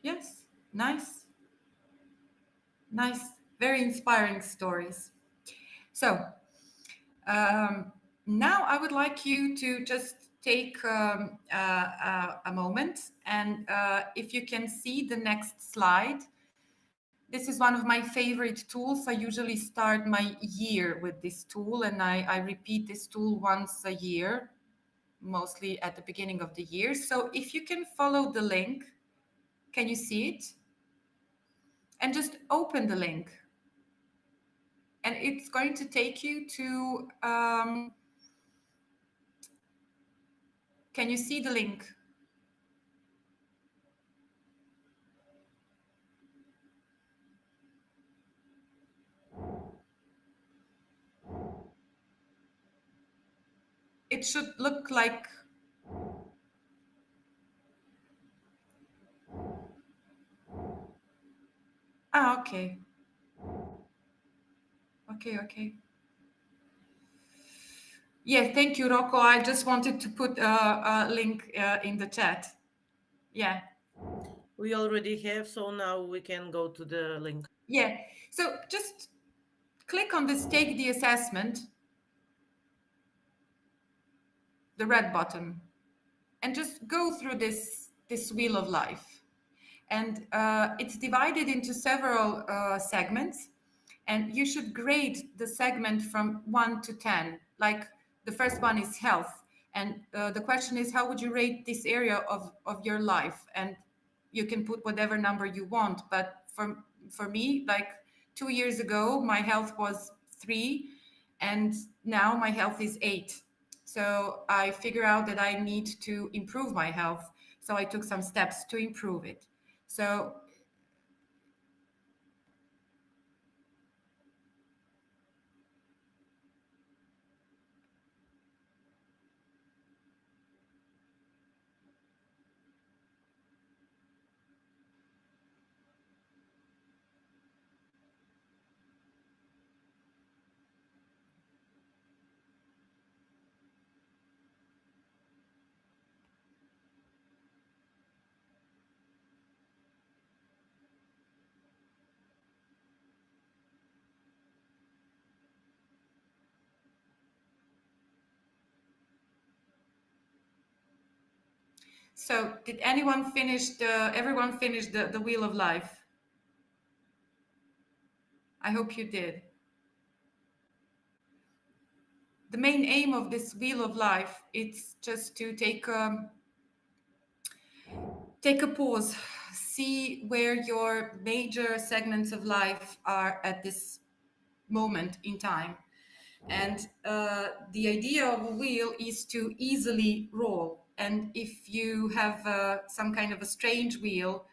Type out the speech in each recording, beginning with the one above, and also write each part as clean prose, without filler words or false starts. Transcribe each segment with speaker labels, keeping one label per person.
Speaker 1: Yes, nice, nice, very inspiring stories. So now I would like you to just take a moment, and if you can see the next slide. This is one of my favorite tools. I usually start my year with this tool, and I repeat this tool once a year, mostly at the beginning of the year. So if you can follow the link, can you see it? And just open the link. And it's going to take you to, can you see the link? It should look like, okay. Okay. Yeah, thank you, Rocco. I just wanted to put a link in the chat. Yeah.
Speaker 2: We already have, so now we can go to the link.
Speaker 1: Yeah. So just click on this take the assessment, the red button, and just go through this wheel of life. And it's divided into several segments, and you should grade the segment from 1 to 10. Like the first one is health, and the question is, how would you rate this area of your life? And you can put whatever number you want, but for me, like 2 years ago, my health was 3, and now my health is 8. So I figure out that I need to improve my health. So I took some steps to improve it. So so did anyone finish everyone finished the wheel of life? I hope you did. The main aim of this wheel of life, it's just to take a pause, see where your major segments of life are at this moment in time. And the idea of a wheel is to easily roll. And if you have some kind of a strange wheel,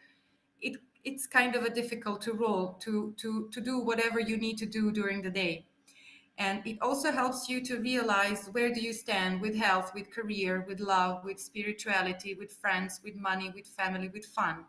Speaker 1: it's kind of a difficult to roll to do whatever you need to do during the day. And it also helps you to realize where do you stand with health, with career, with love, with spirituality, with friends, with money, with family, with fun.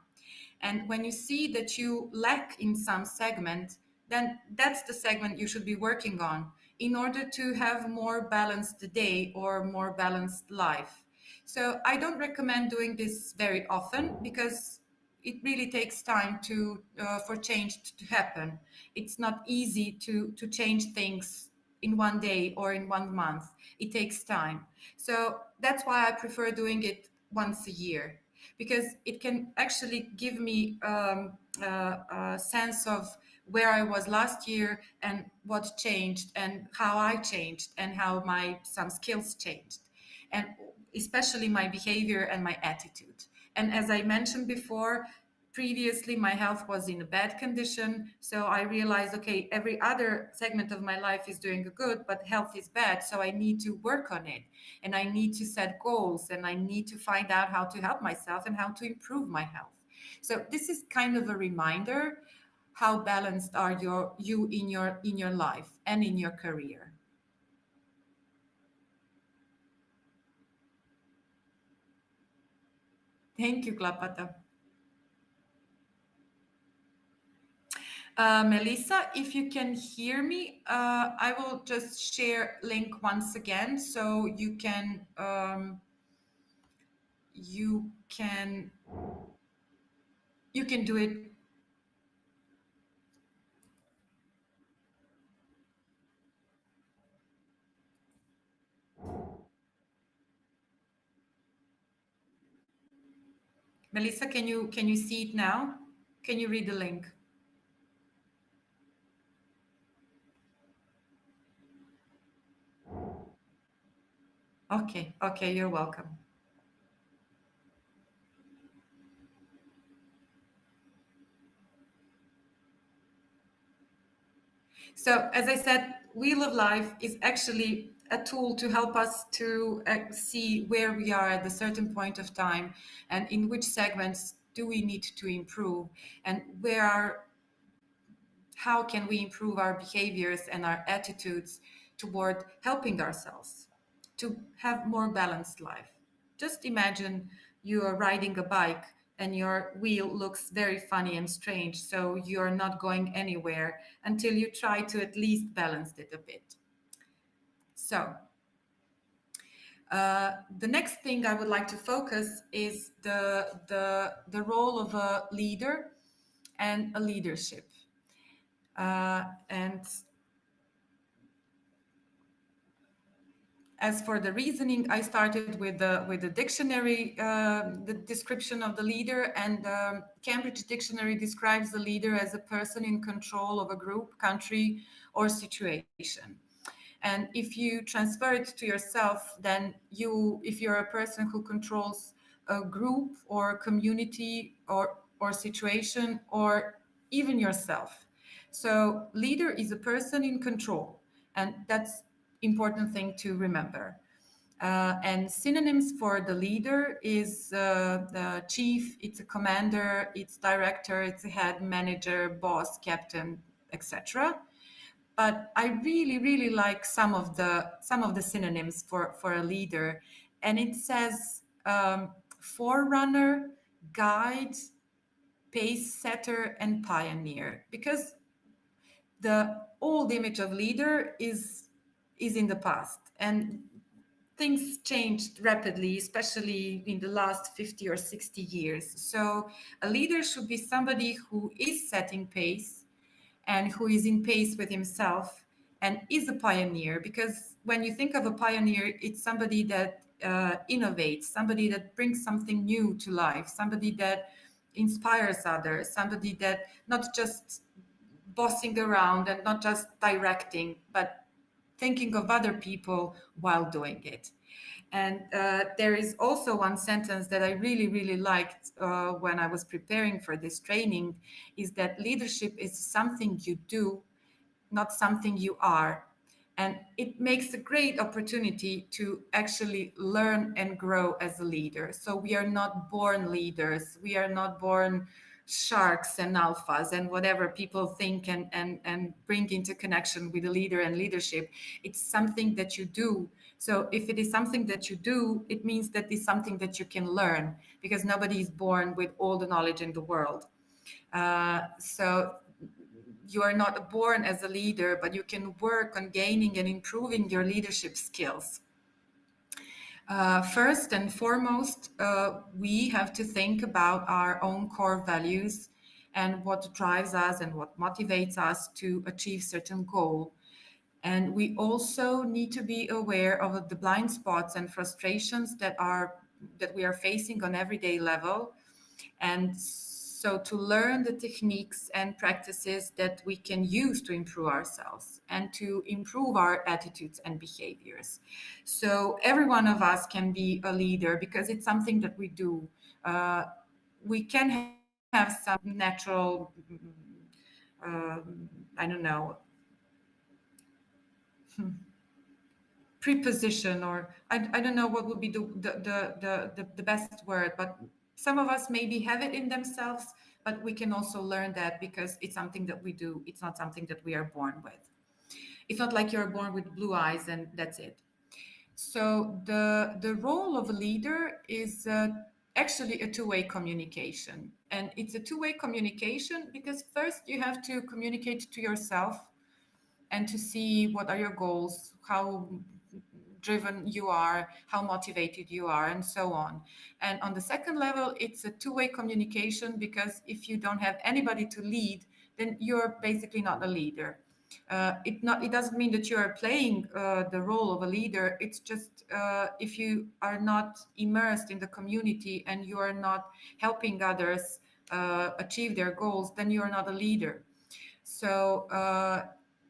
Speaker 1: And when you see that you lack in some segment, then that's the segment you should be working on in order to have more balanced day or more balanced life. So I don't recommend doing this very often because it really takes time to for change to happen. It's not easy to change things in one day or in 1 month. It takes time. So that's why I prefer doing it once a year, because it can actually give me a sense of where I was last year and what changed and how I changed and how my some skills changed, and especially my behavior and my attitude. And as I mentioned before, previously my health was in a bad condition, so I realized, okay, every other segment of my life is doing good, but health is bad, so I need to work on it, and I need to set goals, and I need to find out how to help myself and how to improve my health. So this is kind of a reminder how balanced are you in your life and in your career. Thank you, Klapata. Melissa, if you can hear me, I will just share link once again so you can You can do it. Melissa, can you see it now? Can you read the link? Okay, okay, you're welcome. So, as I said, Wheel of Life is actually a tool to help us to see where we are at a certain point of time and in which segments do we need to improve, and where are how can we improve our behaviors and our attitudes toward helping ourselves to have more balanced life. Just imagine you are riding a bike and your wheel looks very funny and strange, so you're not going anywhere until you try to at least balance it a bit. So the next thing I would like to focus is the role of a leader and a leadership. And as for the reasoning, I started with the dictionary, the description of the leader, and Cambridge Dictionary describes the leader as a person in control of a group, country, or situation. And if you transfer it to yourself, then if you're a person who controls a group or community or situation or even yourself. So leader is a person in control, and that's important thing to remember. And synonyms for the leader is the chief, it's a commander, it's director, it's a head, manager, boss, captain, etc. But I really, really like some of the synonyms for a leader, and it says forerunner, guide, pace setter, and pioneer, because the old image of leader is in the past, and things changed rapidly, especially in the last 50 or 60 years. So a leader should be somebody who is setting pace and who is in pace with himself and is a pioneer, because when you think of a pioneer, it's somebody that innovates, somebody that brings something new to life, somebody that inspires others, somebody that not just bossing around and not just directing, but thinking of other people while doing it. And there is also one sentence that I really, really liked when I was preparing for this training, is that leadership is something you do, not something you are. And it makes a great opportunity to actually learn and grow as a leader. So we are not born leaders. We are not born sharks and alphas and whatever people think and bring into connection with a leader and leadership. It's something that you do. So if it is something that you do, it means that it's something that you can learn, because nobody is born with all the knowledge in the world. So you are not born as a leader, but you can work on gaining and improving your leadership skills. First and foremost, we have to think about our own core values and what drives us and what motivates us to achieve certain goal. And we also need to be aware of the blind spots and frustrations that we are facing on everyday level, and so to learn the techniques and practices that we can use to improve ourselves and to improve our attitudes and behaviors. So every one of us can be a leader because it's something that we do. Uh, we can have some natural, I don't know, preposition, or I don't know what would be the best word, but some of us maybe have it in themselves, but we can also learn that because it's something that we do. It's not something that we are born with. It's not like you're born with blue eyes and that's it. So the role of a leader is actually a two-way communication, and it's a two-way communication because first you have to communicate to yourself and to see what are your goals, how driven you are, how motivated you are, and so on. And on the second level, it's a two-way communication, because if you don't have anybody to lead, then you're basically not a leader. It doesn't mean that you are playing the role of a leader. It's just if you are not immersed in the community and you are not helping others achieve their goals, then you are not a leader. So,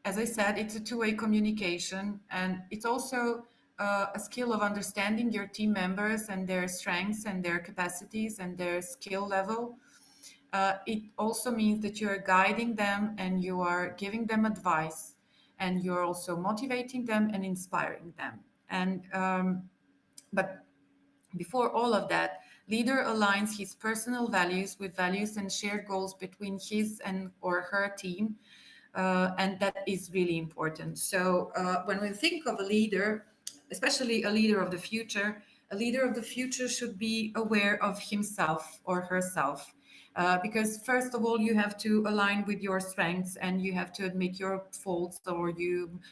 Speaker 1: as I said, it's a two-way communication, and it's also a skill of understanding your team members and their strengths and their capacities and their skill level. It also means that you're guiding them and you are giving them advice, and you're also motivating them and inspiring them. And but before all of that, leader aligns his personal values with values and shared goals between his and or her team, and that is really important. So when we think of a leader, especially a leader of the future, a leader of the future should be aware of himself or herself. Because first of all, you have to align with your strengths, and you have to admit your faults or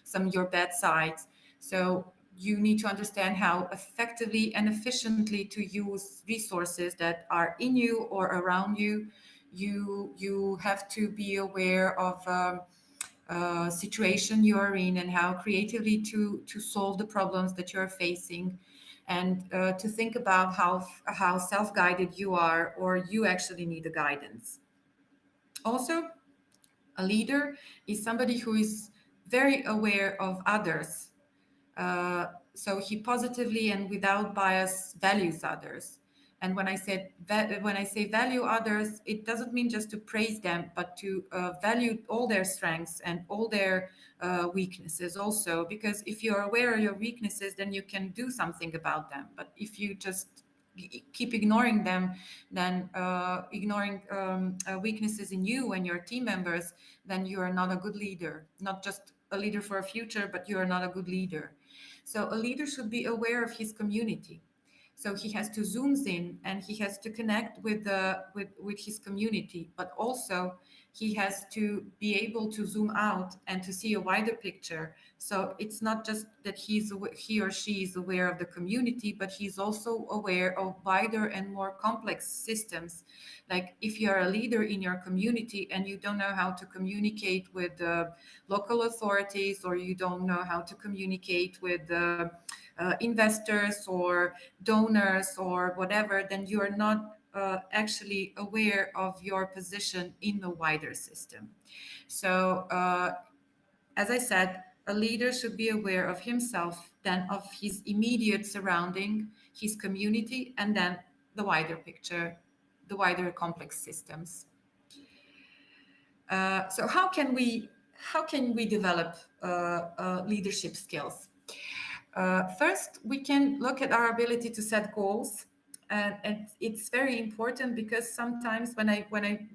Speaker 1: some your bad sides. So you need to understand how effectively and efficiently to use resources that are in you or around you. You have to be aware of situation you are in, and how creatively to solve the problems that you're facing, and to think about how self-guided you are, or you actually need a guidance. Also, a leader is somebody who is very aware of others, so he positively and without bias values others. And when I say value others, it doesn't mean just to praise them, but to value all their strengths and all their weaknesses also. Because if you're aware of your weaknesses, then you can do something about them. But if you just keep ignoring them, then ignoring weaknesses in you and your team members, then you are not a good leader. Not just a leader for a future, but you are not a good leader. So a leader should be aware of his community. So he has to zoom in, and he has to connect with his community, but also he has to be able to zoom out and to see a wider picture. So it's not just that he or she is aware of the community, but he's also aware of wider and more complex systems. Like if you are a leader in your community and you don't know how to communicate with local authorities, or you don't know how to communicate with investors or donors or whatever, then you are not actually aware of your position in the wider system. So, as I said, a leader should be aware of himself, then of his immediate surrounding, his community, and then the wider picture, the wider complex systems. So how can we develop leadership skills? First, we can look at our ability to set goals, and it's very important, because sometimes when I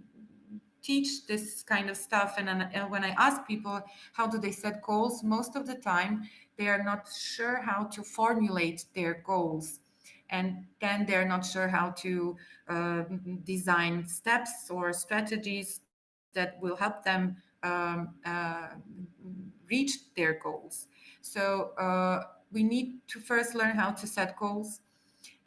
Speaker 1: teach this kind of stuff, and when I ask people how do they set goals, most of the time they are not sure how to formulate their goals, and then they're not sure how to design steps or strategies that will help them reach their goals. So we need to first learn how to set goals,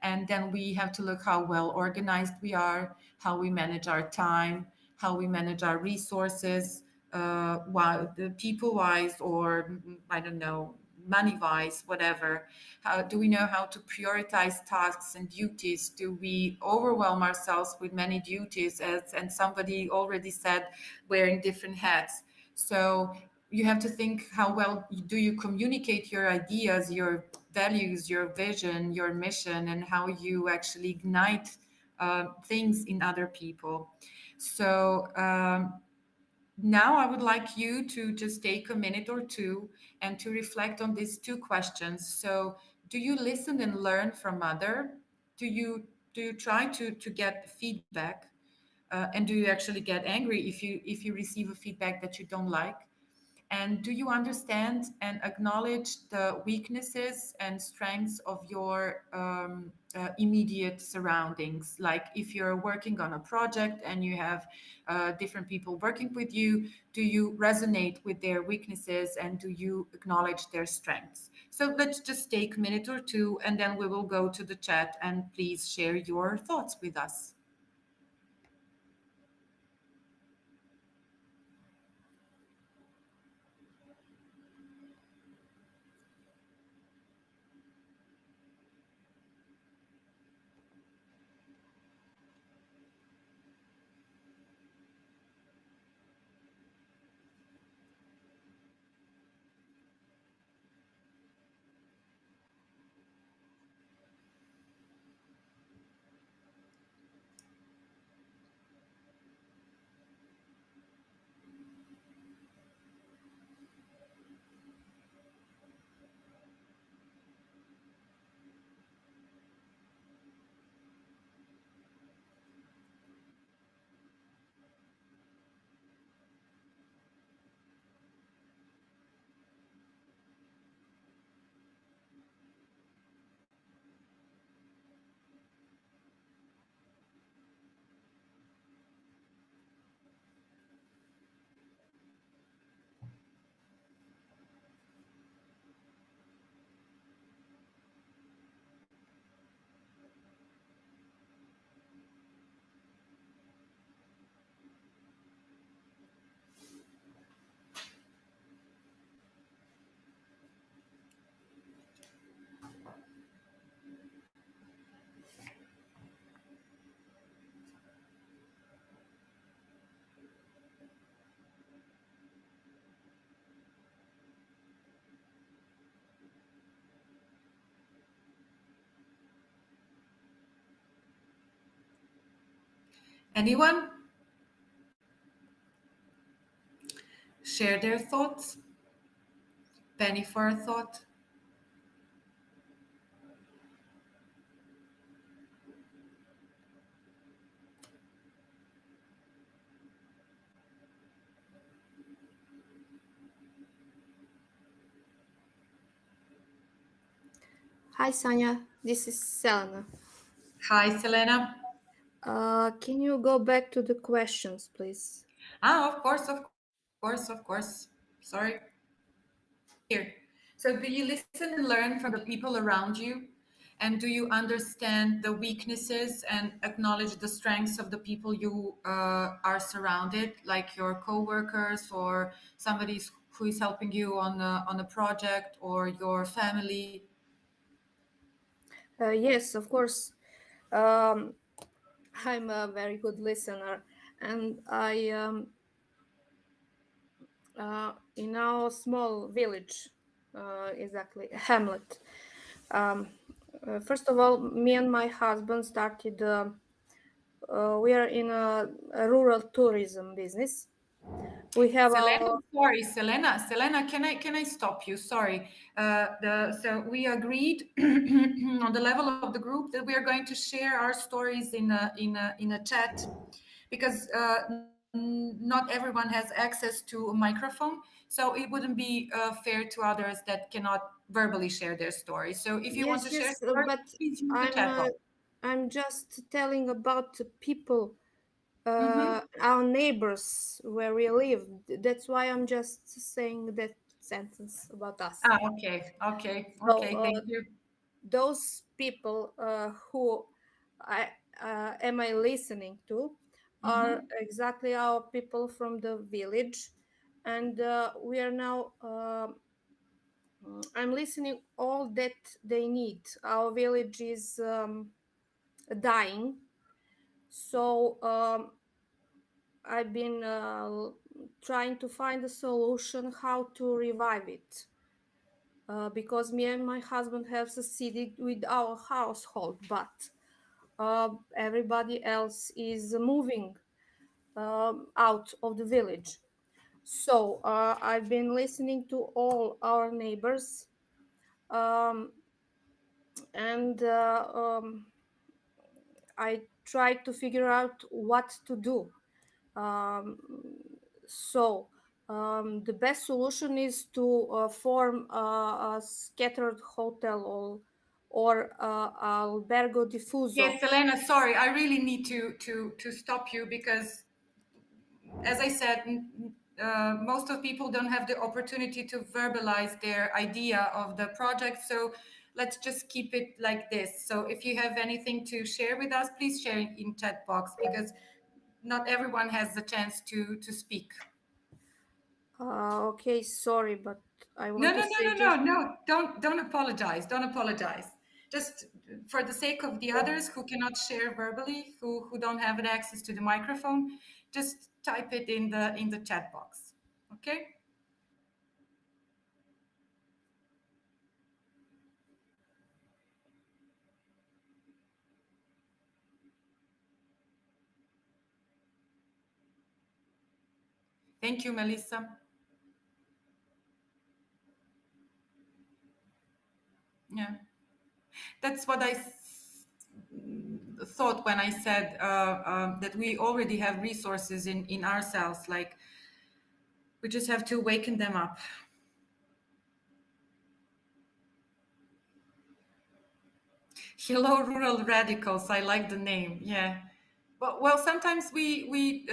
Speaker 1: and then we have to look how well organized we are, how we manage our time, how we manage our resources, while the people wise, or I don't know, money wise, whatever. How do we know how to prioritize tasks and duties? Do we overwhelm ourselves with many duties, as and somebody already said, wearing different hats? So you have to think, how well do you communicate your ideas, your values, your vision, your mission, and how you actually ignite things in other people. So now I would like you to just take a minute or two and to reflect on these two questions. So, do you listen and learn from other? Do you do you try to get feedback? And do you actually get angry if you receive a feedback that you don't like? And do you understand and acknowledge the weaknesses and strengths of your immediate surroundings. Like if you're working on a project and you have different people working with you, do you resonate with their weaknesses and do you acknowledge their strengths? So let's just take a minute or two and then we will go to the chat and please share your thoughts with us. Anyone share their thoughts? Penny for a thought.
Speaker 3: Hi, Sanya. This is Selena.
Speaker 1: Hi, Selena.
Speaker 3: Can you go back to the questions, please?
Speaker 1: Ah, of course. Sorry. Here. So, do you listen and learn from the people around you? And do you understand the weaknesses and acknowledge the strengths of the people you are surrounded, like your coworkers or somebody who is helping you on a project or your family?
Speaker 3: Yes, of course. Um, I'm a very good listener, and in our small village, exactly hamlet. Um, First of all, me and my husband started. We are in a rural tourism business. We have
Speaker 1: Selena,
Speaker 3: our
Speaker 1: sorry, Selena, can I stop you? Sorry. So we agreed on the level of the group that we are going to share our stories in a chat because not everyone has access to a microphone, so it wouldn't be fair to others that cannot verbally share their story. So if you want to
Speaker 3: yes,
Speaker 1: share
Speaker 3: yes,
Speaker 1: stories,
Speaker 3: but
Speaker 1: please use the
Speaker 3: I'm
Speaker 1: chat
Speaker 3: uh,
Speaker 1: box.
Speaker 3: I'm just telling about the people,
Speaker 1: Mm-hmm.
Speaker 3: our neighbors where we live. That's why I'm just saying that sentence about us.
Speaker 1: Ah, okay.
Speaker 3: So
Speaker 1: Thank you.
Speaker 3: those people who I am I listening to are
Speaker 1: Mm-hmm.
Speaker 3: exactly our people from the village, and we are now. I'm listening all that they need. Our village is dying, so I've been trying to find a solution how to revive it. Because me and my husband have succeeded with our household, but everybody else is moving out of the village. So I've been listening to all our neighbors, um, and I tried to figure out what to do. Um, so the best solution is to form a scattered hotel or albergo diffuso.
Speaker 1: Yes, Elena, sorry, I really need to stop you because, as I said, most of people don't have the opportunity to verbalize their idea of the project. So let's just keep it like this. So if you have anything to share with us, please share it in chat box because not everyone has the chance to speak.
Speaker 3: Okay, sorry, but I
Speaker 1: No,
Speaker 3: want
Speaker 1: no,
Speaker 3: to
Speaker 1: no,
Speaker 3: say
Speaker 1: no,
Speaker 3: just
Speaker 1: no, no. Don't apologize. Don't apologize. Just for the sake of the others who cannot share verbally, who don't have an access to the microphone, just type it in the chat box. Okay? Thank you, Melissa. Yeah, that's what thought when I said that we already have resources in ourselves. Like we just have to waken them up. Hello, rural radicals. I like the name. Yeah. But well, sometimes we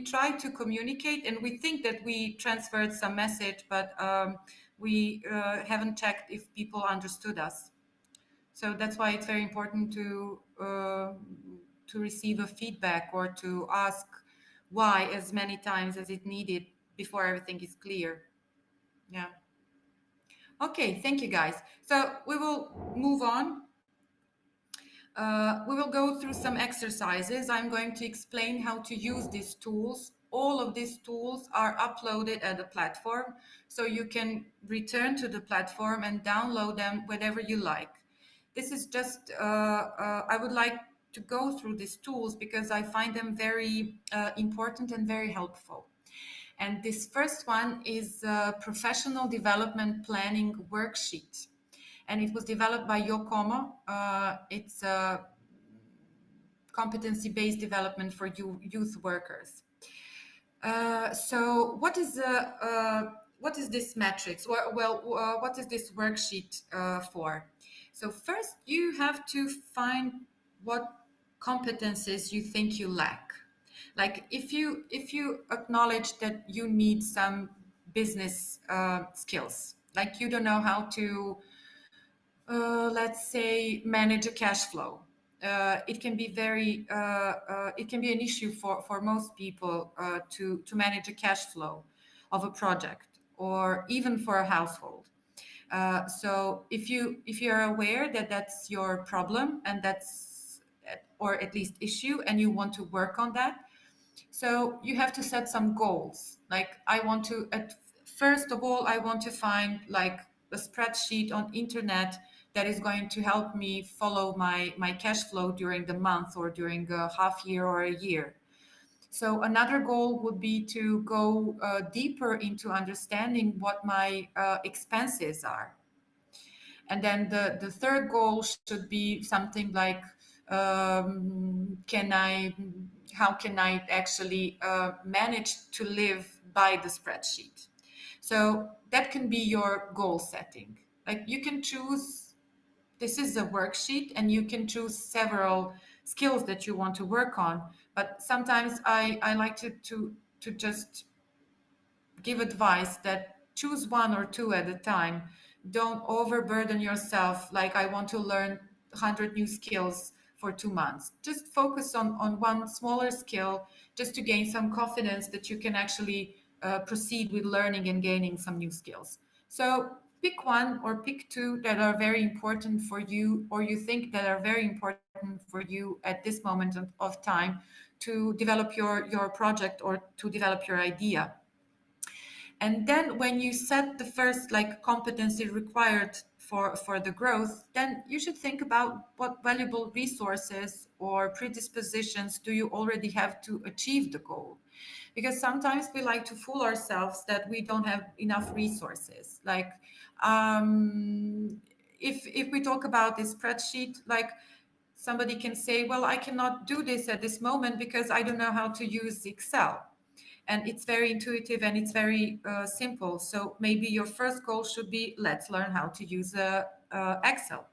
Speaker 1: try to communicate and we think that we transferred some message, but we haven't checked if people understood us. So that's why it's very important to receive a feedback or to ask why as many times as it needed before everything is clear. Yeah. Okay. Thank you, guys. So we will move on. We will go through some exercises. I'm going to explain how to use these tools. All of these tools are uploaded at the platform, so you can return to the platform and download them whenever you like. This is just, I would like to go through these tools because I find them very important and very helpful. And this first one is a professional development planning worksheet, and it was developed by Yokomo. It's a competency-based development for youth workers. So what is this matrix? What is this worksheet for? So first, you have to find what competencies you think you lack. Like if you acknowledge that you need some business skills, like you don't know how to let's say manage a cash flow. It can be it can be an issue for most people to manage a cash flow of a project or even for a household. So if you're aware that that's your problem and that's or at least issue and you want to work on that, so you have to set some goals. Like I want to, at first of all, I want to find like a spreadsheet on internet that is going to help me follow my cash flow during the month or during a half year or a year. So another goal would be to go deeper into understanding what my expenses are. And then the third goal should be something like can I how can I actually manage to live by the spreadsheet. So that can be your goal setting. Like you can choose, this is a worksheet and you can choose several skills that you want to work on, but sometimes I like to just give advice that choose one or two at a time. Don't overburden yourself like I want to learn 100 new skills for 2 months. Just focus on one smaller skill just to gain some confidence that you can actually proceed with learning and gaining some new skills. So pick one or pick two that are very important for you or you think that are very important for you at this moment of time to develop your project or to develop your idea. And then when you set the first like competency required for the growth, then you should think about what valuable resources or predispositions do you already have to achieve the goal. Because sometimes we like to fool ourselves that we don't have enough resources. Like if we talk about this spreadsheet, like somebody can say, well, I cannot do this at this moment because I don't know how to use Excel, and it's very intuitive and it's very simple. So maybe your first goal should be let's learn how to use Excel.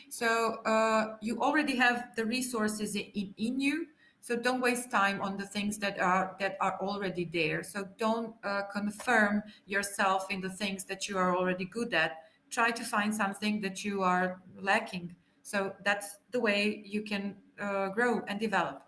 Speaker 1: So you already have the resources in you. So don't waste time on the things that are already there. So don't confirm yourself in the things that you are already good at. Try to find something that you are lacking. So that's the way you can grow and develop.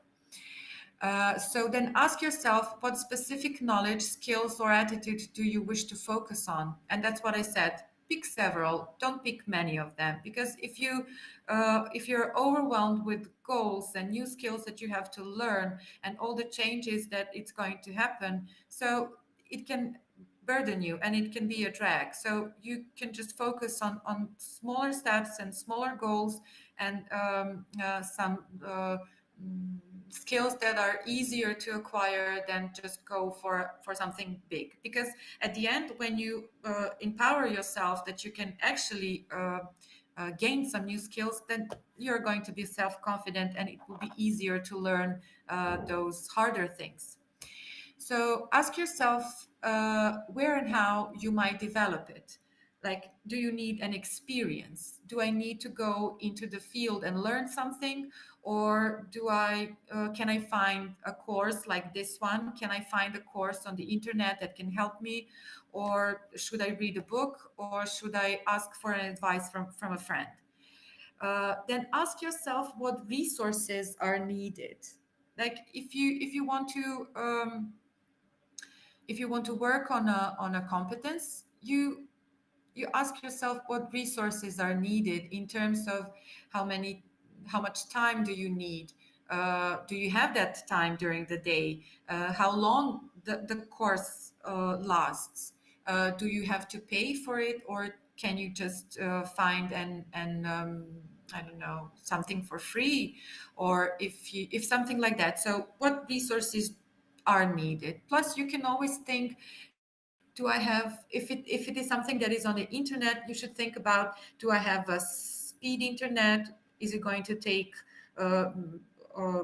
Speaker 1: So then ask yourself, what specific knowledge, skills, or attitude do you wish to focus on? And that's what I said. Pick several. Don't pick many of them, because if you're overwhelmed with goals and new skills that you have to learn and all the changes that it's going to happen, so it can burden you and it can be a drag. So you can just focus on smaller steps and smaller goals, and some skills that are easier to acquire than just go for something big. Because at the end, when you empower yourself that you can actually gain some new skills, then you're going to be self-confident and it will be easier to learn those harder things. So ask yourself where and how you might develop it. Like, do you need an experience? Do I need to go into the field and learn something? Or can I find a course like this one? Can I find a course on the internet that can help me? Or should I read a book? Or should I ask for an advice from a friend? Then ask yourself what resources are needed. Like, if you want to work on a competence, you ask yourself what resources are needed in terms of how much time do you need. Do you have that time during the day? How long the course lasts? Do you have to pay for it, or can you just find and I don't know, something for free, or if something like that. So what resources are needed? Plus, you can always think, do I have, if it is something that is on the internet, you should think about, do I have a speed internet? Is it going to take uh, uh,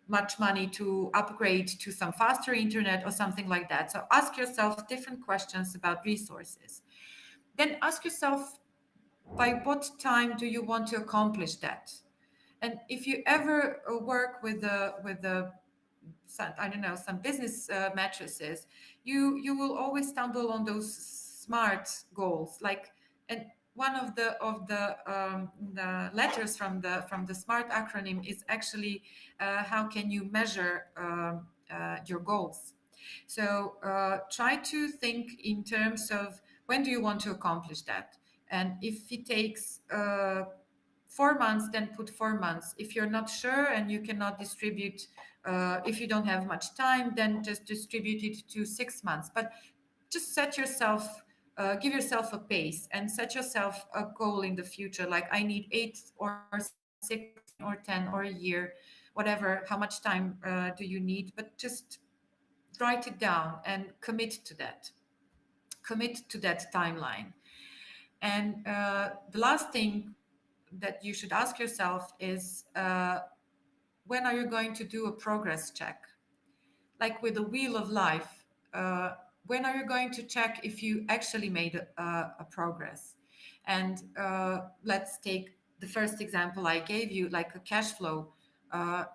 Speaker 1: much money to upgrade to some faster internet or something like that? So ask yourself different questions about resources. Then ask yourself, by what time do you want to accomplish that? And if you ever work with the I don't know, some business matrices, you will always stumble on those smart goals. Like, and one of the letters from the SMART acronym is actually how can you measure your goals. So try to think in terms of, when do you want to accomplish that? And if it takes 4 months, then put 4 months. If you're not sure and you cannot distribute, if you don't have much time, then just distribute it to 6 months. But just give yourself a pace and set yourself a goal in the future. Like, I need 8 or 6 or 9 or 10 or a year, whatever, how much time do you need? But just write it down and commit to that timeline. And the last thing that you should ask yourself is, when are you going to do a progress check? Like with the wheel of life, when are you going to check if you actually made a progress? And let's take the first example I gave you, like a cash flow.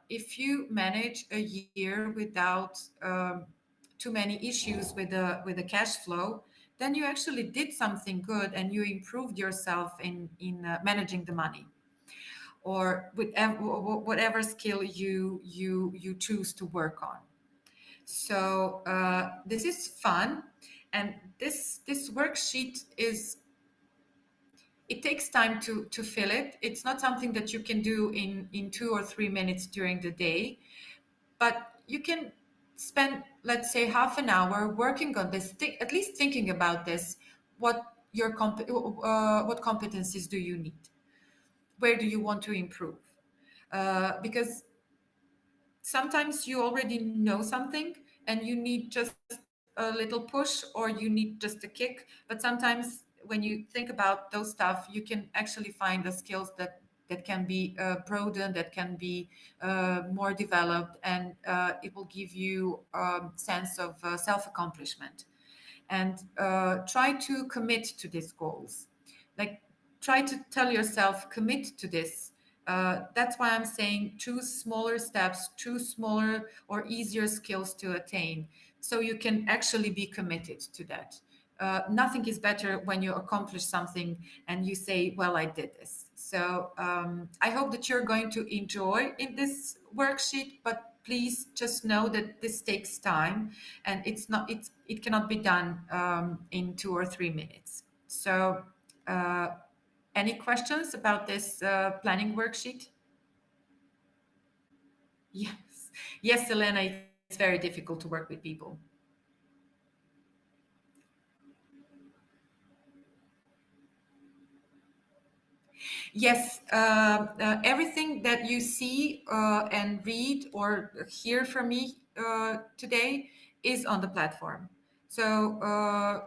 Speaker 1: If you manage a year without too many issues with the cash flow, then you actually did something good and you improved yourself in managing the money, or with whatever skill you choose to work on. So this is fun, and this worksheet is, it takes time to fill it. It's not something that you can do in 2 or 3 minutes during the day, but you can spend, let's say, half an hour working on this, at least thinking about this. What what competencies do you need? Where do you want to improve? Because sometimes you already know something and you need just a little push, or you need just a kick. But sometimes when you think about those stuff, you can actually find the skills that can be broadened, that can be more developed, and it will give you sense of self-accomplishment. And try to commit to these goals. Like, try to tell yourself, commit to this. That's why I'm saying choose smaller steps, choose smaller or easier skills to attain, so you can actually be committed to that. Nothing is better when you accomplish something and you say, well, I did this. So I hope that you're going to enjoy in this worksheet, but please just know that this takes time, and it cannot be done in 2 or 3 minutes. So uh, any questions about this planning worksheet? Yes. Yes, Elena, it's very difficult to work with people. Yes, everything that you see and read or hear from me today is on the platform. So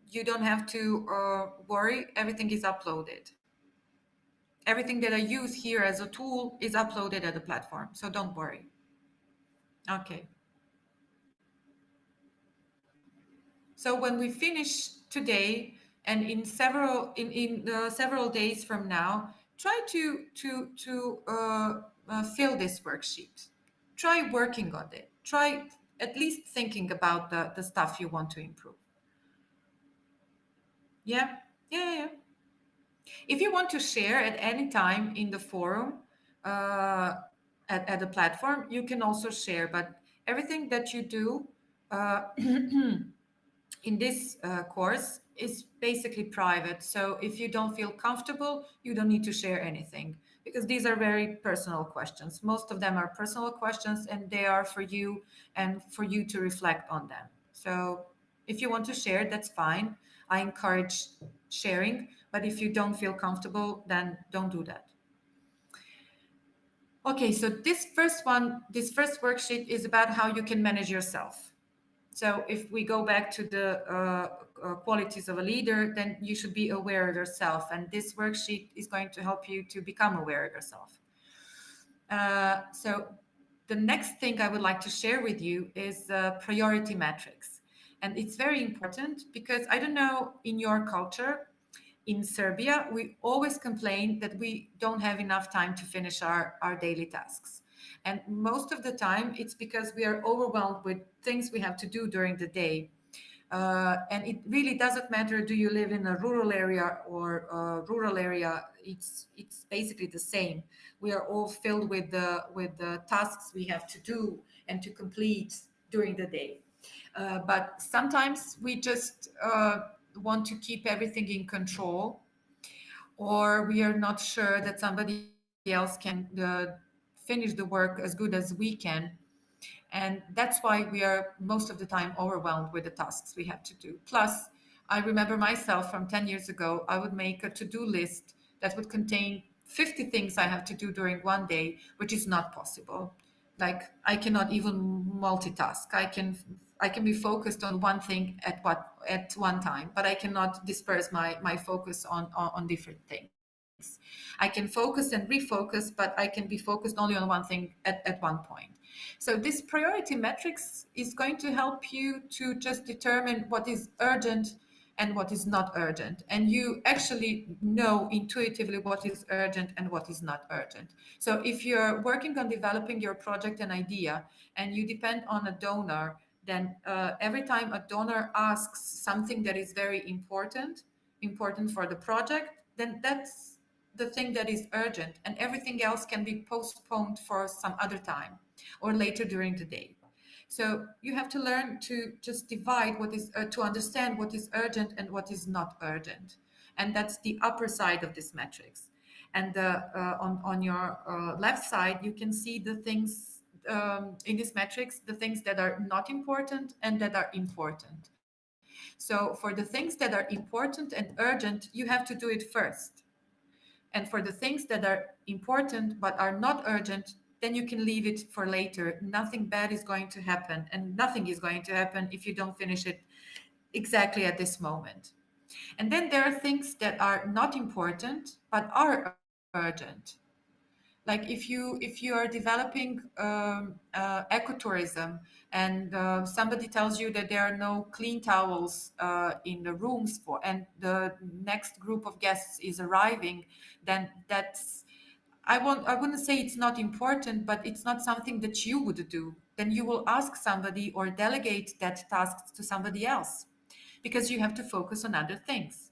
Speaker 1: you don't have to worry, everything is uploaded. Everything that I use here as a tool is uploaded at the platform. So don't worry. Okay. So when we finish today, and in several days from now, try to fill this worksheet. Try working on it. Try at least thinking about the stuff you want to improve. Yeah, yeah, yeah. If you want to share at any time in the forum, uh, at the platform, you can also share. But everything that you do uh, in this course is basically private. So if you don't feel comfortable, you don't need to share anything, because these are very personal questions. Most of them are personal questions, and they are for you and for you to reflect on them. So if you want to share, that's fine. I encourage sharing, but if you don't feel comfortable, then don't do that. Okay, so this first worksheet is about how you can manage yourself. So if we go back to the qualities of a leader, then you should be aware of yourself. And this worksheet is going to help you to become aware of yourself. So the next thing I would like to share with you is priority metrics. And it's very important because I don't know in your culture, in Serbia, we always complain that we don't have enough time to finish our daily tasks. And most of the time, it's because we are overwhelmed with things we have to do during the day. And it really doesn't matter, do you live in a rural area or a rural area, it's basically the same. We are all filled with the tasks we have to do and to complete during the day. But sometimes we just want to keep everything in control, or we are not sure that somebody else can finish the work as good as we can. And that's why we are most of the time overwhelmed with the tasks we have to do. Plus, I remember myself from 10 years ago, I would make a to-do list that would contain 50 things I have to do during one day, which is not possible. Like I cannot even multitask. I can be focused on one thing at one time, but I cannot disperse my focus on different things. I can focus and refocus, but I can be focused only on one thing at one point. So this priority metrics is going to help you to just determine what is urgent and what is not urgent. And you actually know intuitively what is urgent and what is not urgent. So if you're working on developing your project and idea and you depend on a donor, then every time a donor asks something that is very important for the project, then that's the thing that is urgent, and everything else can be postponed for some other time or later during the day. So you have to learn to just divide to understand what is urgent and what is not urgent. And that's the upper side of this matrix. And on your left side, you can see the things in this matrix, the things that are not important and that are important. So for the things that are important and urgent, you have to do it first. And for the things that are important but are not urgent, then you can leave it for later. Nothing bad is going to happen, and nothing is going to happen if you don't finish it exactly at this moment. And then there are things that are not important but are urgent. Like if you are developing ecotourism, and somebody tells you that there are no clean towels in the rooms for, and the next group of guests is arriving, then that's, I wouldn't say it's not important, but it's not something that you would do. Then you will ask somebody or delegate that task to somebody else, because you have to focus on other things.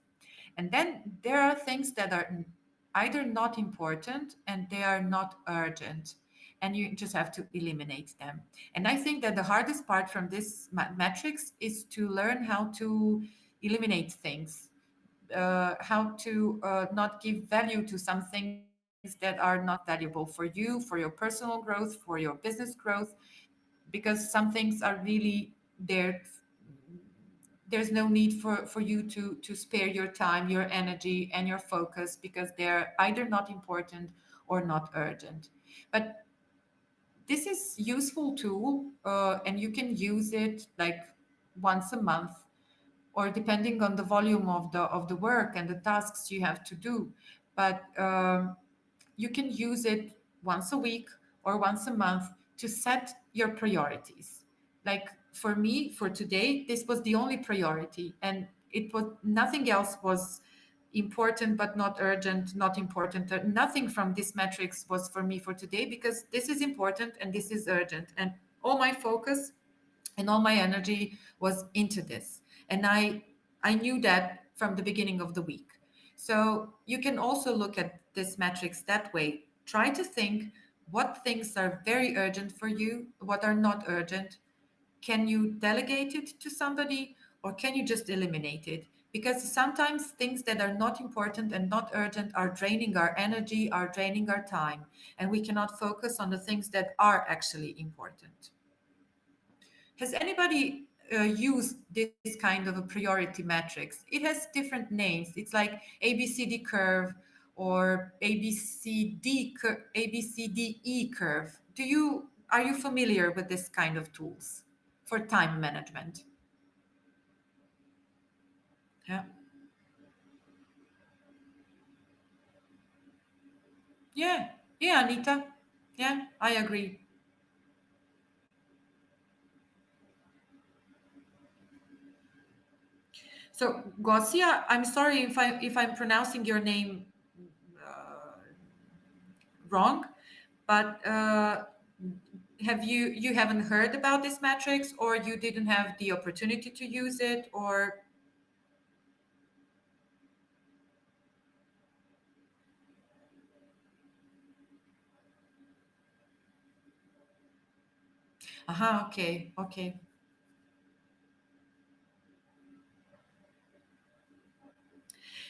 Speaker 1: And then there are things that are either not important and they are not urgent, and you just have to eliminate them. And I think that the hardest part from this matrix is to learn how to eliminate things, how to not give value to some things that are not valuable for you, for your personal growth, for your business growth, because some things are really there. There's no need for you to spare your time, your energy, and your focus, because they're either not important or not urgent. But this is useful tool, and you can use it like once a month, or depending on the volume of the work and the tasks you have to do. But you can use it once a week or once a month to set your priorities. Like for me, for today, this was the only priority, and it was nothing else was important but not urgent, not important. Nothing from this matrix was for me for today, because this is important and this is urgent, and all my focus and all my energy was into this. And I knew that from the beginning of the week. So you can also look at this matrix that way. Try to think what things are very urgent for you, what are not urgent. Can you delegate it to somebody, or can you just eliminate it? Because sometimes things that are not important and not urgent are draining our energy, are draining our time, and we cannot focus on the things that are actually important. Has anybody used this kind of a priority matrix? It has different names. It's like ABCD curve or ABCDE curve. Are you familiar with this kind of tools for time management? Yeah. Yeah. Yeah, Anita. Yeah, I agree. So, Gosia, I'm sorry if I'm pronouncing your name wrong, but you haven't heard about this matrix, or you didn't have the opportunity to use it, or aha, okay, okay.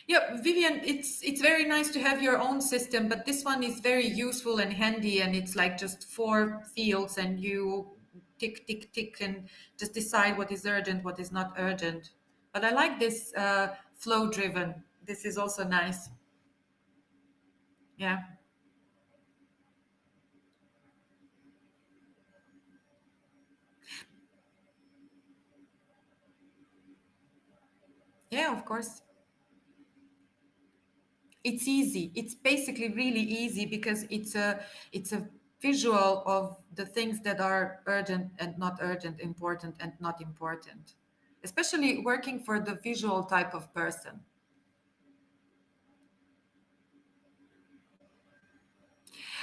Speaker 1: Yeah, Vivian, it's very nice to have your own system, but this one is very useful and handy, and it's like just four fields, and you tick, tick, tick, and just decide what is urgent, what is not urgent. But I like this flow driven. This is also nice. Yeah, yeah, of course. It's easy. It's basically really easy, because it's a visual of the things that are urgent and not urgent, important and not important, especially working for the visual type of person.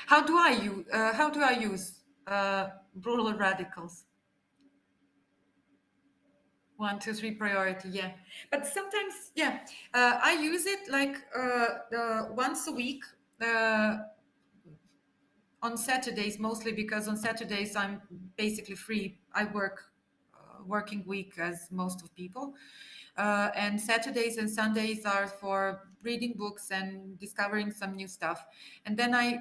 Speaker 1: How do I use brutal radicals? One, two, three priority, yeah. But sometimes, yeah, I use it like once a week, uh, on Saturdays mostly, because on Saturdays I'm basically free. I work working week as most of people, and Saturdays and Sundays are for reading books and discovering some new stuff. And then I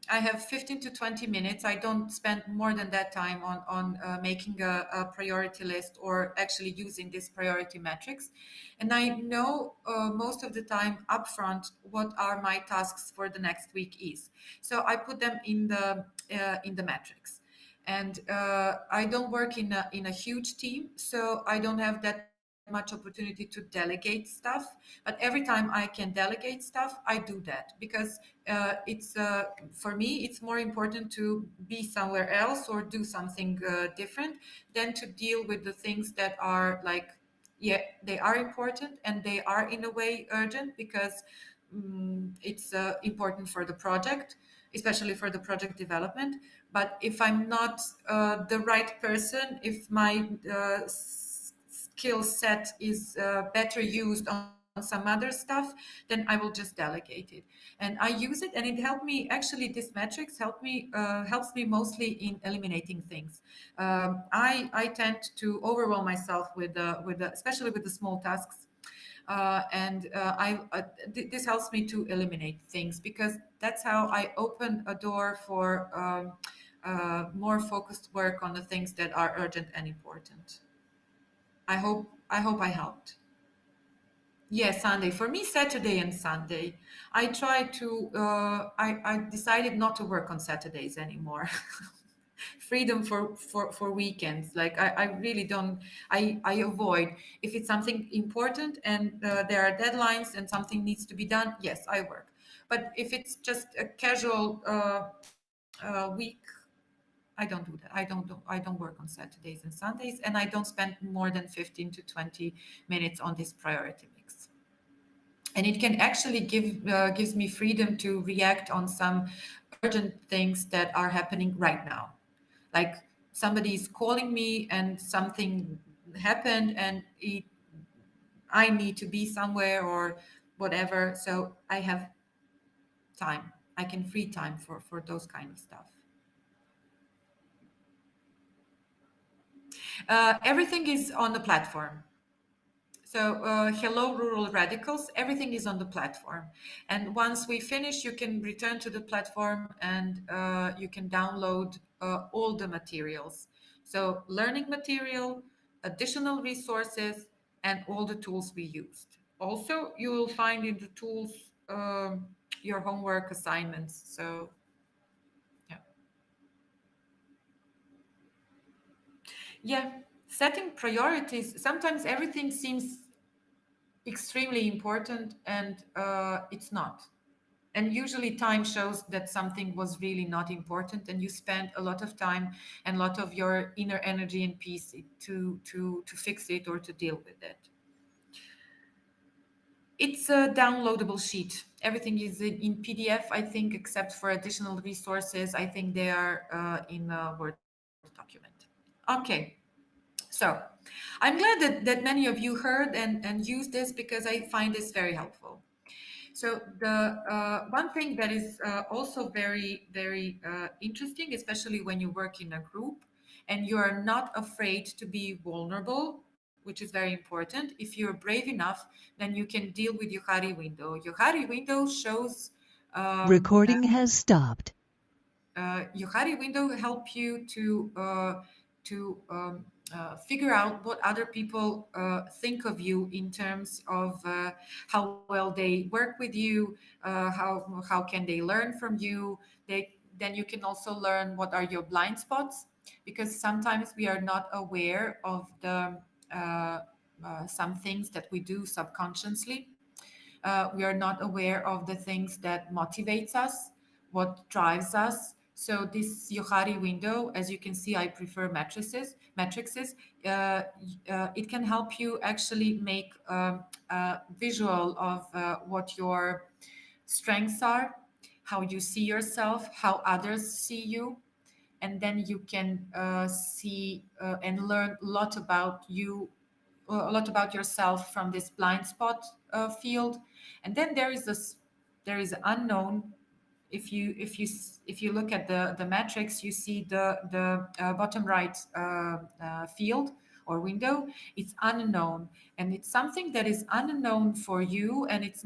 Speaker 1: have 15 to 20 minutes. I don't spend more than that time on making a priority list, or actually using this priority metrics. And I know most of the time upfront what are my tasks for the next week is. So I put them in the metrics. And I don't work in a huge team, so I don't have that much much opportunity to delegate stuff, but every time I can delegate stuff, I do that because it's for me it's more important to be somewhere else or do something different than to deal with the things that are like, yeah, they are important and they are in a way urgent because it's important for the project, especially for the project development. But if I'm not the right person, if my skill set is better used on some other stuff, then I will just delegate it. And I use it, and it helped me. Actually, this metrics helps me mostly in eliminating things. I tend to overwhelm myself with especially with the small tasks, and this helps me to eliminate things because that's how I open a door for more focused work on the things that are urgent and important. I hope I helped. Yeah, Sunday. For me, Saturday and Sunday. I try to, I decided not to work on Saturdays anymore. Freedom for weekends. Like I really don't, I avoid. If it's something important and there are deadlines and something needs to be done, yes, I work. But if it's just a casual week, I don't do that. I don't work on Saturdays and Sundays, and I don't spend more than 15 to 20 minutes on this priority mix. And it can actually gives me freedom to react on some urgent things that are happening right now. Like somebody is calling me and something happened, and I need to be somewhere or whatever. So I have time. I can free time for those kind of stuff. Everything is on the platform. So, hello, rural radicals. Everything is on the platform. And once we finish, you can return to the platform and you can download all the materials. So, learning material, additional resources, and all the tools we used. Also, you will find in the tools your homework assignments. So, yeah. Yeah. Setting priorities. Sometimes everything seems extremely important and it's not, and usually time shows that something was really not important and you spend a lot of time and a lot of your inner energy and peace to fix it or to deal with it. It's a downloadable sheet. Everything is in PDF, I think, except for additional resources. I think they are in a Word document. Okay. So I'm glad that many of you heard and used this because I find this very helpful. So the one thing that is also very interesting, especially when you work in a group and you are not afraid to be vulnerable, which is very important. If you're brave enough, then you can deal with Yohari window. Yohari window shows
Speaker 4: Recording has stopped.
Speaker 1: Yohari window help you to figure out what other people think of you in terms of how well they work with you, how can they learn from you. Then you can also learn what are your blind spots, because sometimes we are not aware of the some things that we do subconsciously. We are not aware of the things that motivates us, what drives us. So this Yohari window, as you can see, I prefer matrices. It can help you actually make a visual of what your strengths are, how you see yourself, how others see you, and then you can see and learn a lot about you, a lot about yourself from this blind spot field. And then there is unknown. If you look at the matrix, you see the bottom right field or window. It's unknown, and it's something that is unknown for you, and it's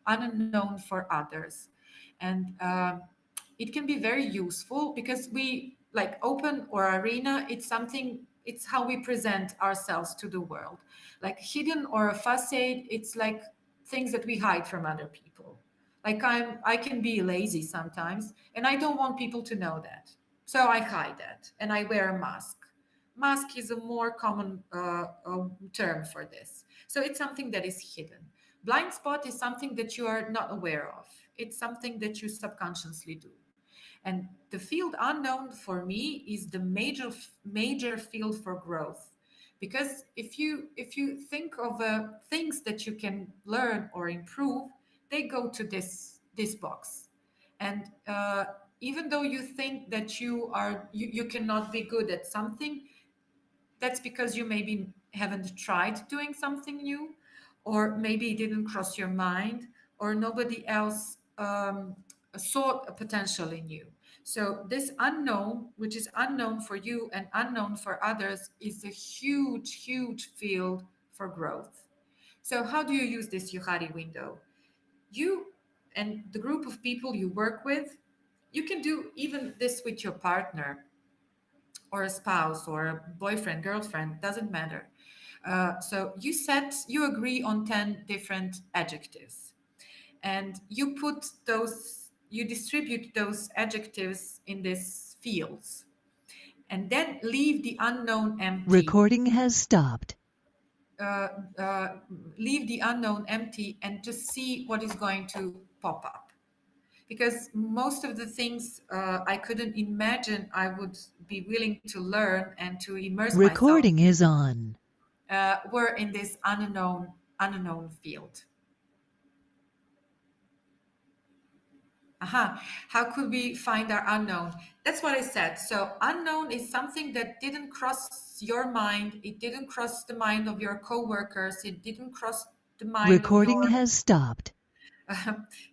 Speaker 1: unknown for others. And it can be very useful because we like open or arena, it's something, it's how we present ourselves to the world. Like hidden or a facade, it's like things that we hide from other people. Like I can be lazy sometimes and I don't want people to know that, so I hide that and I wear a mask. Mask is a more common term for this. So it's something that is hidden. Blind spot is something that you are not aware of. It's something that you subconsciously do. And the field unknown for me is the major field for growth. Because if you think of things that you can learn or improve, they go to this box. And even though you think that you cannot be good at something, that's because you maybe haven't tried doing something new, or maybe it didn't cross your mind, or nobody else saw a potential in you. So this unknown, which is unknown for you and unknown for others, is a huge field for growth. So how do you use this Yuhari window? You and the group of people you work with, you can do even this with your partner or a spouse or a boyfriend, girlfriend, doesn't matter. So you agree on 10 different adjectives, and you distribute those adjectives in these fields, and then leave the unknown empty.
Speaker 4: Recording has stopped.
Speaker 1: Uh, uh, Leave the unknown empty and just see what is going to pop up. Because most of the things I couldn't imagine I would be willing to learn and to immerse myself
Speaker 4: Recording is on.
Speaker 1: were in this unknown field. Aha. How could we find our unknown? That's what I said. So unknown is something that didn't cross your mind. It didn't cross the mind of your coworkers. It didn't cross the mind of
Speaker 4: Recording
Speaker 1: your
Speaker 4: has stopped.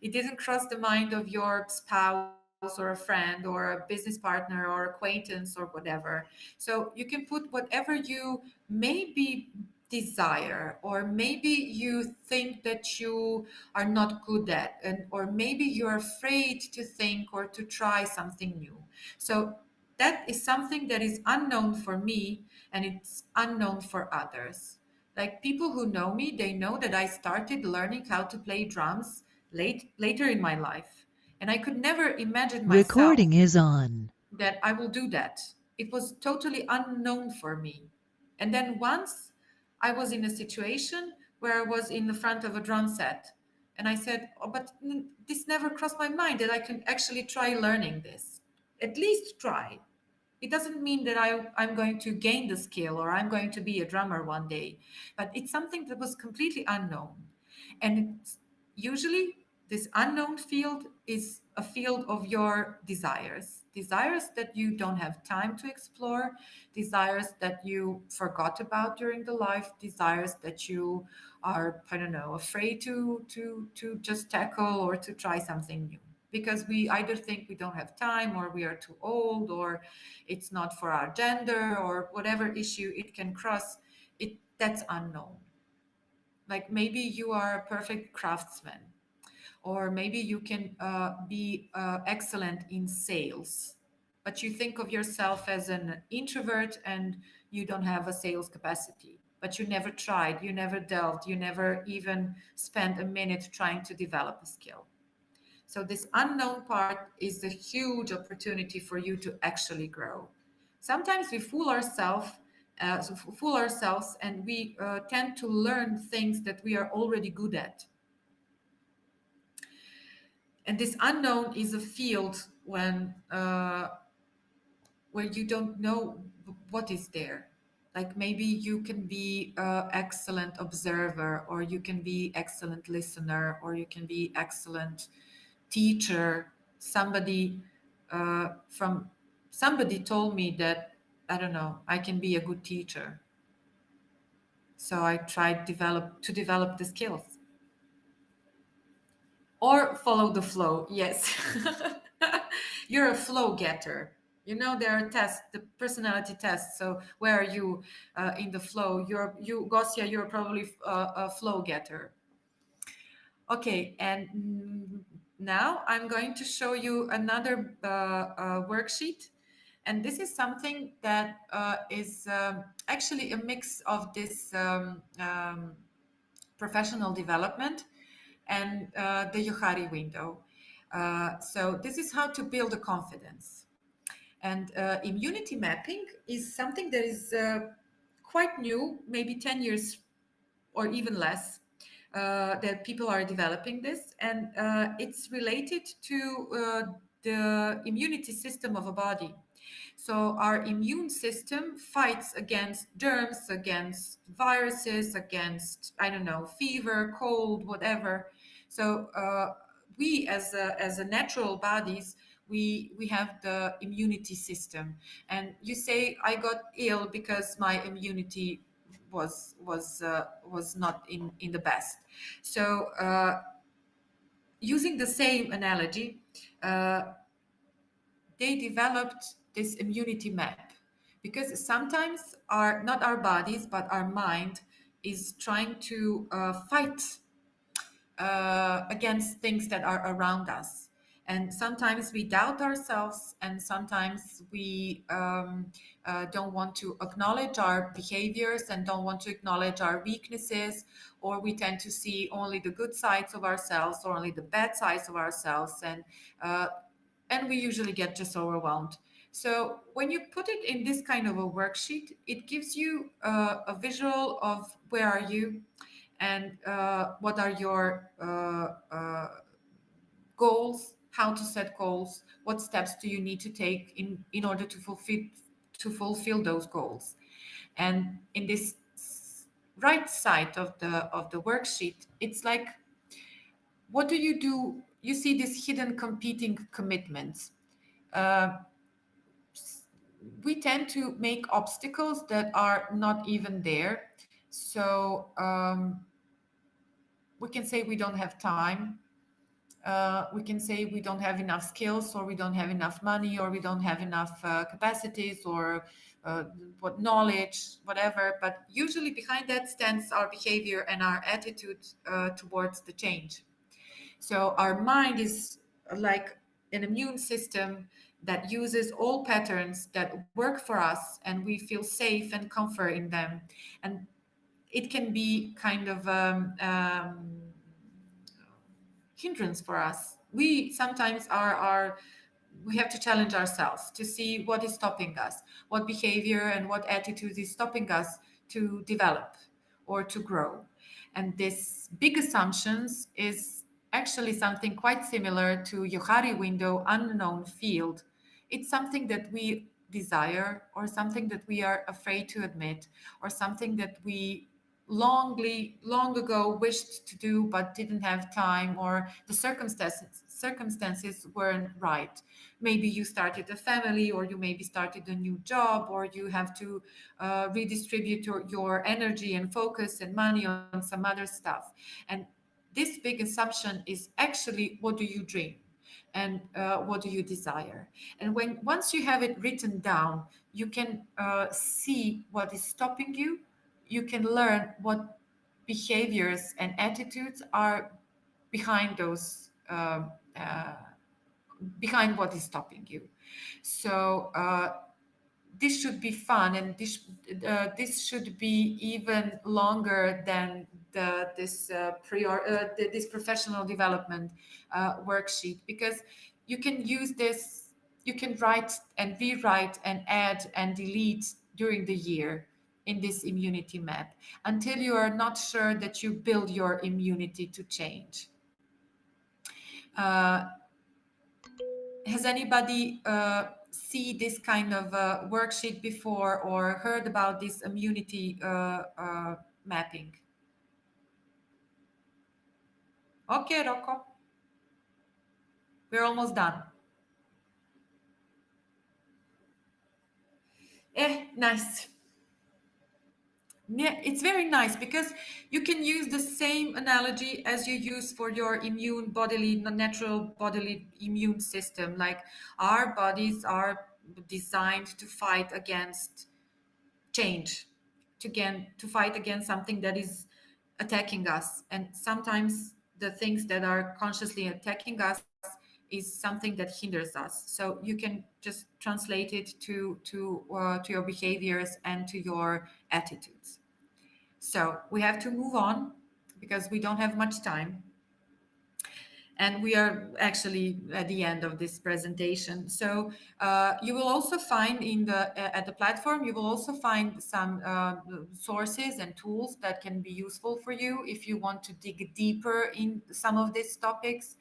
Speaker 1: it didn't cross the mind of your spouse or a friend or a business partner or acquaintance or whatever. So you can put whatever you maybe desire, or maybe you think that you are not good at, and or maybe you're afraid to think or to try something new. So that is something that is unknown for me, and it's unknown for others. Like people who know me, they know that I started learning how to play drums later in my life. And I could never imagine myself
Speaker 4: Recording is on.
Speaker 1: that I will do that. It was totally unknown for me. And then once I was in a situation where I was in the front of a drum set, and I said, oh, but this never crossed my mind that I can actually try learning this. At least try. It doesn't mean that I'm going to gain the skill or I'm going to be a drummer one day, but it's something that was completely unknown. And it's usually this unknown field is a field of your desires that you don't have time to explore, desires that you forgot about during the life, desires that you are, I don't know, afraid to just tackle or to try something new, because we either think we don't have time, or we are too old, or it's not for our gender, or whatever issue it can cross. That's unknown. Like maybe you are a perfect craftsman, or maybe you can be excellent in sales, but you think of yourself as an introvert and you don't have a sales capacity, but you never tried, you never delved, you never even spent a minute trying to develop a skill. So this unknown part is a huge opportunity for you to actually grow. Sometimes we fool ourselves, and we tend to learn things that we are already good at. And this unknown is a field where you don't know what is there. Like maybe you can be an excellent observer, or you can be excellent listener, or you can be excellent teacher. From somebody told me that, I don't know, I can be a good teacher. So I tried to develop the skills. Or follow the flow. Yes. You're a flow getter. You know, there are tests, the personality tests. So where are you in the flow? Gosia, you're probably a flow getter. Okay, and now I'm going to show you another worksheet. And this is something that is actually a mix of this professional development and the Yohari window. So this is how to build a confidence. And immunity mapping is something that is quite new, maybe 10 years or even less, that people are developing this. And it's related to the immunity system of a body. So our immune system fights against germs, against viruses, against, I don't know, fever, cold, whatever. So we as a natural bodies, we have the immunity system. And you say, I got ill because my immunity was not in the best. So using the same analogy, uh, they developed this immunity map, because sometimes our, not our bodies but our mind, is trying to fight against things that are around us. And sometimes we doubt ourselves, and sometimes we don't want to acknowledge our behaviors and don't want to acknowledge our weaknesses, or we tend to see only the good sides of ourselves or only the bad sides of ourselves. Uh, and we usually get just overwhelmed. So when you put it in this kind of a worksheet, it gives you a visual of where are you, and what are your goals, how to set goals, what steps do you need to take in order to fulfill those goals. And in this right side of the worksheet, it's like, what do? You see these hidden competing commitments. Uh, we tend to make obstacles that are not even there. So we can say we don't have time. We can say we don't have enough skills, or we don't have enough money, or we don't have enough capacities, or what knowledge, whatever. But usually behind that stands our behavior and our attitude towards the change. So our mind is like an immune system that uses all patterns that work for us, and we feel safe and comfort in them. And it can be kind of hindrance for us. We sometimes are we have to challenge ourselves to see what is stopping us, what behavior and what attitude is stopping us to develop or to grow. And this big assumptions is actually something quite similar to Yohari window, unknown field. It's something that we desire, or something that we are afraid to admit, or something that we long ago wished to do but didn't have time, or the circumstances weren't right. Maybe you started a family, or you maybe started a new job, or you have to redistribute your energy and focus and money on some other stuff. And this big assumption is actually, what do you dream, and what do you desire? And when once you have it written down, you can see what is stopping you. You can learn what behaviors and attitudes are behind those behind what is stopping you. So this should be fun, and this should be even longer than this professional development worksheet, because you can use this. You can write and rewrite and add and delete during the year in this immunity map, until you are not sure that you build your immunity to change. Uh, has anybody see this kind of worksheet before, or heard about this immunity mapping? Okay, Rocco, we're almost done. Nice. Yeah, it's very nice, because you can use the same analogy as you use for your natural bodily immune system. Like, our bodies are designed to fight against change, to fight against something that is attacking us. And sometimes the things that are consciously attacking us is something that hinders us. So you can just translate it to your behaviors and to your attitudes. So we have to move on, because we don't have much time. And we are actually at the end of this presentation. So you will also find in the at the platform, you will also find some sources and tools that can be useful for you if you want to dig deeper in some of these topics.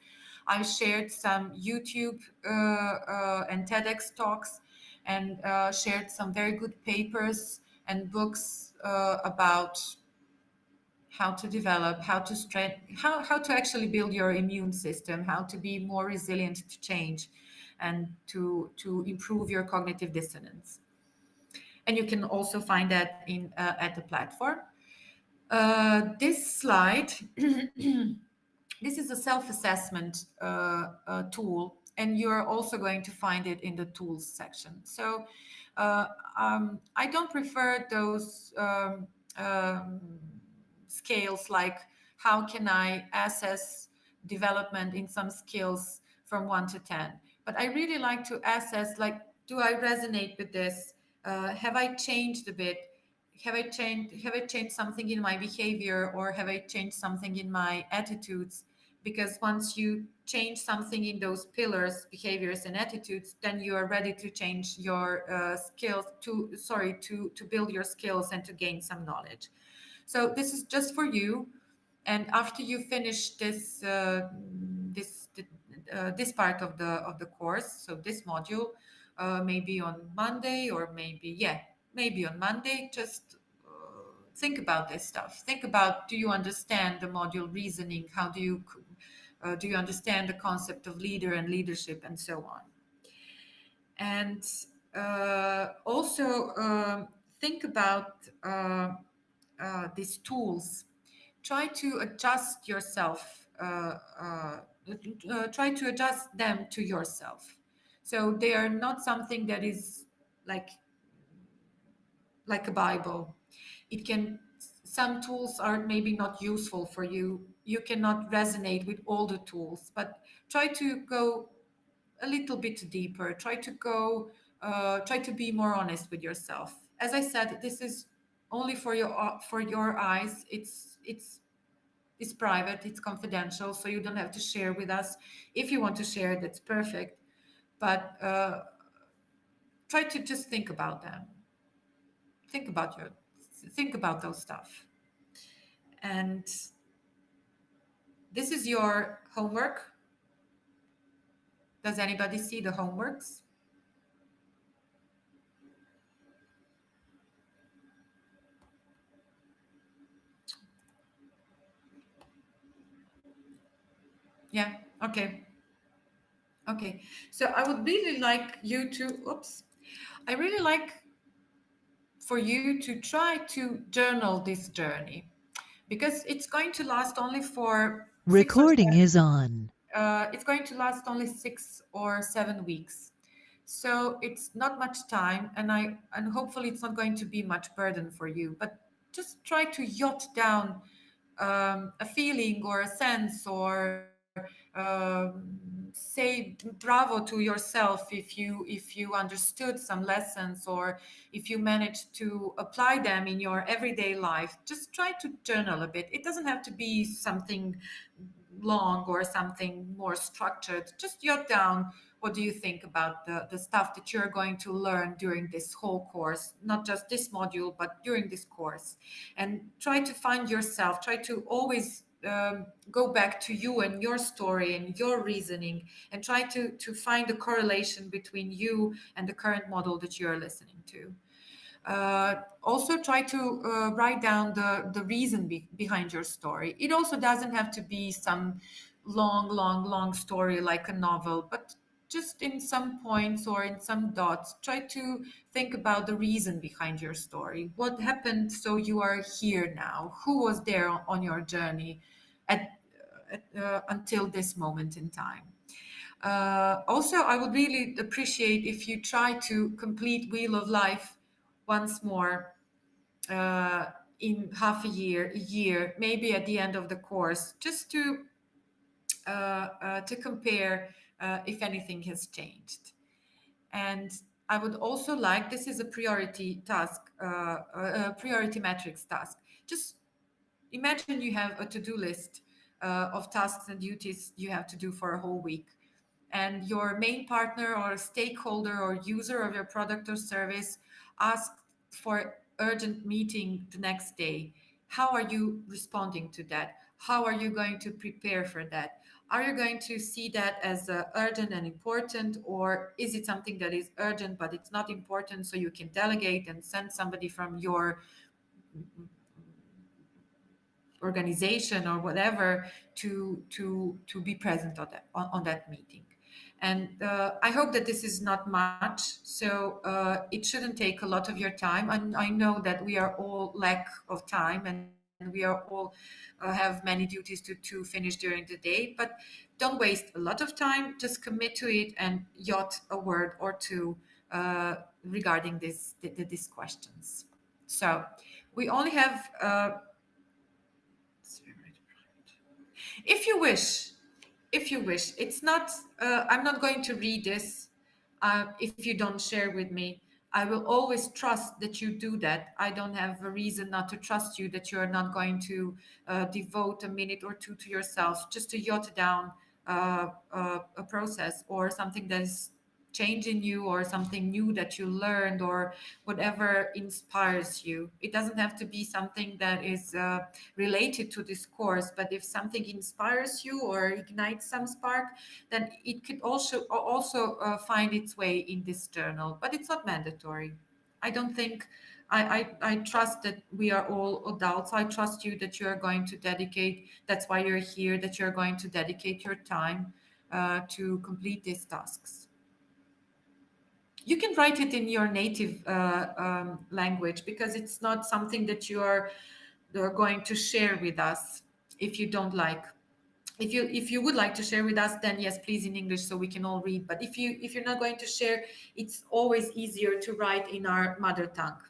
Speaker 1: I shared some YouTube and TEDx talks, and shared some very good papers and books about how to develop, how to strengthen, how to actually build your immune system, how to be more resilient to change, and to improve your cognitive dissonance. And you can also find that in at the platform. This slide, this is a self-assessment tool, and you're also going to find it in the tools section. So I don't prefer those scales like how can I assess development in some skills from 1 to 10, but I really like to assess, like, do I resonate with this? Have I changed a bit? Have I changed something in my behavior, or have I changed something in my attitudes? Because once you change something in those pillars, behaviors and attitudes, then you are ready to change your skills to build your skills and to gain some knowledge. So this is just for you. And after you finish this part of the course, so this module, maybe on Monday, or maybe on Monday, just think about this stuff. Think about, do you understand the module reasoning? How do you understand the concept of leader and leadership, and so on? And also think about these tools. Try to adjust yourself, try to adjust them to yourself. So they are not something that is like a Bible. It can, some tools are maybe not useful for you. You cannot resonate with all the tools, but try to go a little bit deeper. Try to be more honest with yourself. As I said, this is only for your eyes. It's private, it's confidential, so you don't have to share with us. If you want to share, that's perfect. But try to just think about them. Think about think about those stuff. And this is your homework. Does anybody see the homeworks? Yeah, okay. Okay. So I would really like you to, oops, I really like for you to try to journal this journey, because it's going to last only for
Speaker 4: Recording is on.
Speaker 1: it's going to last only 6 or 7 weeks. So it's not much time, and hopefully it's not going to be much burden for you. But just try to jot down a feeling or a sense, or say bravo to yourself if you understood some lessons, or if you managed to apply them in your everyday life. Just try to journal a bit. It doesn't have to be something long or something more structured. Just jot down, what do you think about the stuff that you're going to learn during this whole course, not just this module, but during this course. And try to find yourself, try to always go back to you and your story and your reasoning, and try to find a correlation between you and the current model that you're listening to. Also try to write down the reason behind your story. It also doesn't have to be some long story like a novel, but just in some points or in some dots, try to think about the reason behind your story. What happened so you are here now? Who was there on your journey until this moment in time? Also, I would really appreciate if you try to complete Wheel of Life once more uh, in half a year, maybe at the end of the course, just to compare if anything has changed. And I would also like, this is a priority task, a priority matrix task. Just imagine you have a to-do list of tasks and duties you have to do for a whole week. And your main partner or stakeholder or user of your product or service asks for urgent meeting the next day, how are you responding to that? How are you going to prepare for that? Are you going to see that as urgent and important, or is it something that is urgent but it's not important, so you can delegate and send somebody from your organization or whatever to be present on that meeting? And I hope that this is not much, so it shouldn't take a lot of your time. And I know that we are all lack of time, and we are all have many duties to finish during the day, but don't waste a lot of time. Just commit to it and jot a word or two regarding these questions. So we only have if you wish, it's not, I'm not going to read this if you don't share with me. I will always trust that you do that. I don't have a reason not to trust you that you're not going to devote a minute or two to yourself just to jot down a process or something that is changing you, or something new that you learned, or whatever inspires you. It doesn't have to be something that is related to this course, but if something inspires you or ignites some spark, then it could also find its way in this journal. But it's not mandatory. I don't think. I trust that we are all adults. I trust you that you are going to dedicate. That's why you're here. That you're going to dedicate your time to complete these tasks. You can write it in your native language, because it's not something that you are going to share with us if you don't like. If you would like to share with us, then yes, please, in English so we can all read. But if you're not going to share, it's always easier to write in our mother tongue.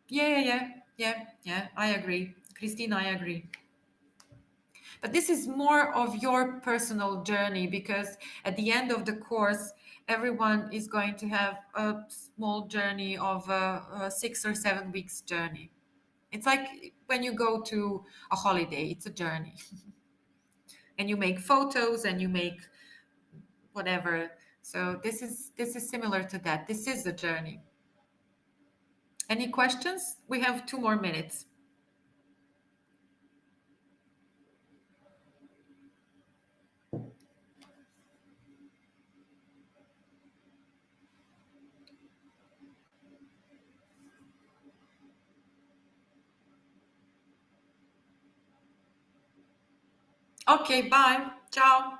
Speaker 1: Yeah, I agree, Christine, I agree. But this is more of your personal journey, because at the end of the course, everyone is going to have a small journey of a 6 or 7 weeks journey. It's like when you go to a holiday, it's a journey. And you make photos and you make whatever. So this is similar to that. This is a journey. Any questions? We have 2 more minutes. Okay, bye. Ciao.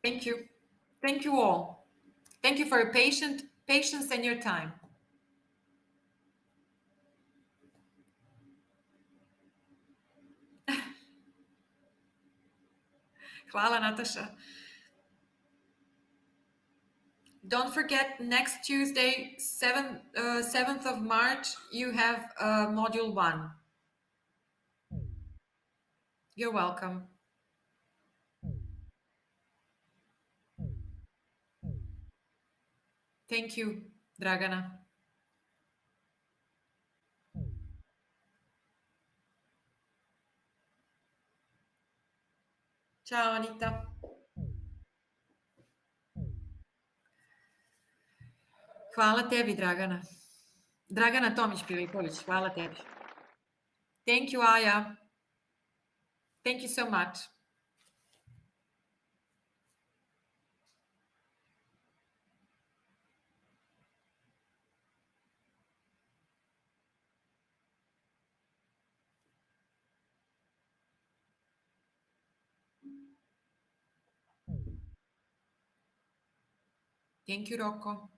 Speaker 1: Thank you. Thank you all. Thank you for your patience and your time. Hvala, Natasha. Don't forget, next Tuesday, 7th of March, you have Module 1. You're welcome. Thank you, Dragana. Ciao, Anita. Hvala tebi, Dragana. Dragana Tomić-Pilipović, hvala tebi. Thank you, Aya. Thank you so much. Thank you, Rocco.